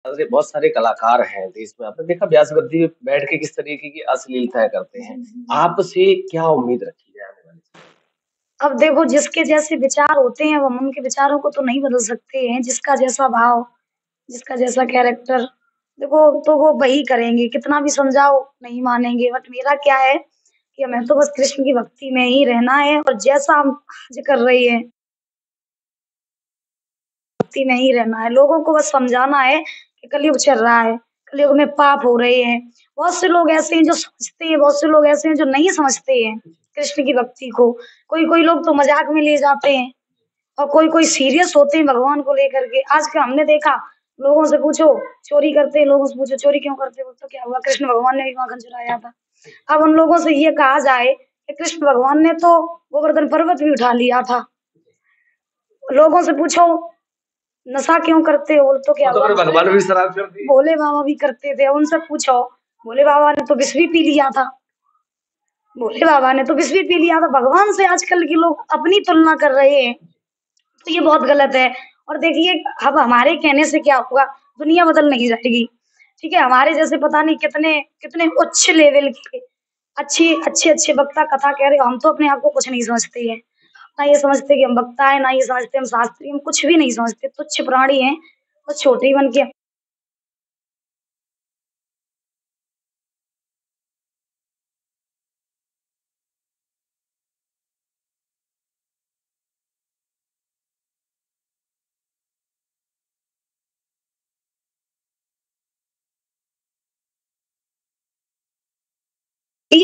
अरे बहुत सारे कलाकार हैं देश में। आपने देखा व्यास गद्दी पे बैठ के किस तरीके की अश्लीलताएँ करते हैं। आपसे क्या उम्मीद रखी जाए आने वाले समय अब देखो जिसके जैसे विचार होते हैं हम उनके विचारों को तो नहीं बदल सकते हैं। जिसका जैसा भाव, जिसका जैसा कैरेक्टर देखो तो वो वही करेंगे। कितना भी समझाओ नहीं मानेंगे। बट मेरा क्या है कि हमें तो बस कृष्ण की भक्ति में ही रहना है और जैसा हम आज कर रहे हैं भक्ति में ही रहना है। लोगों को बस समझाना है कि कलयुग चल रहा है, कलयुग में पाप हो रहे हैं। बहुत से लोग ऐसे हैं जो समझते हैं, बहुत से लोग ऐसे हैं जो नहीं समझते हैं कृष्ण की भक्ति को। कोई-कोई लोग तो मज़ाक में ले जाते हैं और कोई-कोई सीरियस होते हैं भगवान को लेकर के। आज का हमने देखा लोगों से पूछो चोरी करते हैं, लोगों से पूछो चोरी क्यों करते हो? तो क्या हुआ कृष्ण भगवान ने भी माखन चुराया था। अब उन लोगों से ये कहा जाए कि कृष्ण भगवान ने तो गोवर्धन पर्वत भी उठा लिया था। लोगों से पूछो नशा क्यों करते हो? तो क्या वो तो हुआ? फिर भगवान भी शराब कर दी। भोले बाबा भी करते थे। उनसे पूछो भोले बाबा ने तो विष भी पी लिया था। भोले बाबा ने तो विष भी पी लिया था। भगवान से आजकल के लोग अपनी तुलना कर रहे हैं, तो ये बहुत गलत है। और देखिए अब हमारे कहने से क्या होगा, दुनिया बदल नहीं जाएगी। ठीक है, हमारे जैसे पता नहीं कितने कितने उच्च लेवल के अच्छे वक्ता कथा कह रहे हो। हम तो अपने आप को कुछ नहीं समझते हैं। ना ये समझते कि हम वक्ता है, ना ये समझते हम शास्त्री, हम कुछ भी नहीं समझते। तुच्छ प्राणी हैं, बस छोटे ही बन के है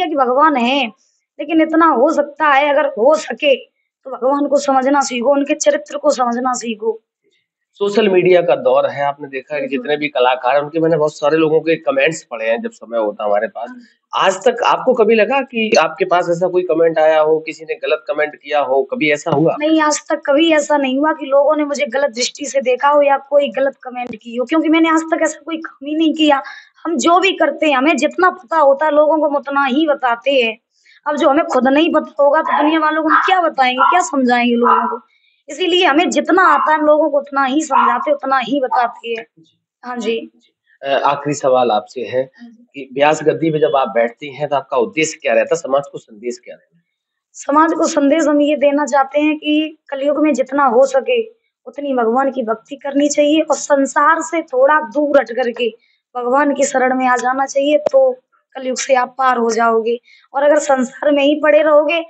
कि भगवान है, लेकिन इतना हो सकता है अगर हो सके तो भगवान को समझना सीखो, उनके चरित्र को समझना सीखो। सोशल मीडिया का दौर है, आपने देखा है कि जितने भी कलाकार हैं, उनके मैंने बहुत सारे लोगों के कमेंट्स पढ़े हैं जब समय होता हमारे पास। आज तक आपको कभी लगा कि आपके पास ऐसा कोई कमेंट आया हो, किसी ने गलत कमेंट किया हो, कभी ऐसा हुआ? नहीं, आज तक कभी ऐसा नहीं हुआ कि लोगों ने मुझे गलत दृष्टि से देखा हो या कोई गलत कमेंट की हो, क्योंकि मैंने आज तक ऐसा कोई काम ही नहीं किया। हम जो भी करते हैं, हमें जितना पता होता है लोगों को हम उतना ही बताते हैं। अब जो हमें खुद नहीं पता होगा तो दुनिया वालों को हम क्या बताएँगे, क्या समझाएँगे लोगों को? इसीलिए हमें जितना आता है हम लोगों को उतना ही समझाते, उतना ही बताते हैं। हाँ जी। आखिरी सवाल आपसे है कि व्यास गद्दी पे जब आप बैठती हैं, तो आपका उद्देश्य क्या रहता है? समाज को संदेश क्या देना है? समाज को संदेश हम ये देना चाहते हैं कि कलयुग में जितना हो सके उतनी भगवान की भक्ति करनी चाहिए और संसार से थोड़ा दूर हट करके भगवान की शरण में आ जाना चाहिए, तो कलयुग से आप पार हो जाओगे। और अगर संसार में ही पड़े रहोगे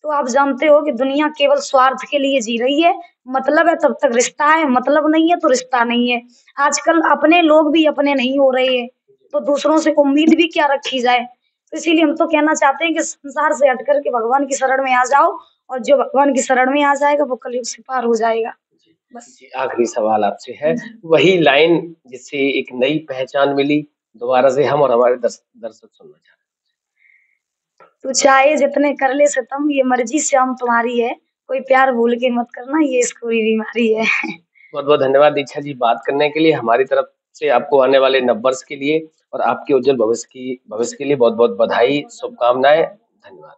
तो आप जानते हो कि दुनिया केवल स्वार्थ के लिए जी रही है। मतलब है तब तक रिश्ता है, मतलब नहीं है तो रिश्ता नहीं है। आजकल अपने लोग भी अपने नहीं हो रहे हैं, तो दूसरों से उम्मीद भी क्या रखी जाए। तो इसीलिए हम तो कहना चाहते हैं कि संसार से हट कर के भगवान की शरण में आ जाओ और जो भगवान की शरण में आ जाएगा वो कलयुग से पार हो जाएगा। बस। जी, आखिरी सवाल आपसे है, वही लाइन जिससे एक नई पहचान मिली, दोबारा से हम और हमारे दर्शक सुनना चाहते तू चाहे जितने कर ले सितम ये मर्जी श्याम तुम्हारी है, कोई प्यार भूल के मत करना ये इसको भी बीमारी है। हैं। बहुत-बहुत धन्यवाद दीक्षा जी बात करने के लिए, हमारी तरफ से आपको आने वाले नववर्ष के लिए और आपके उज्जवल भविष्य के लिए बहुत-बहुत बधाई, शुभकामनाएँ। धन्यवाद।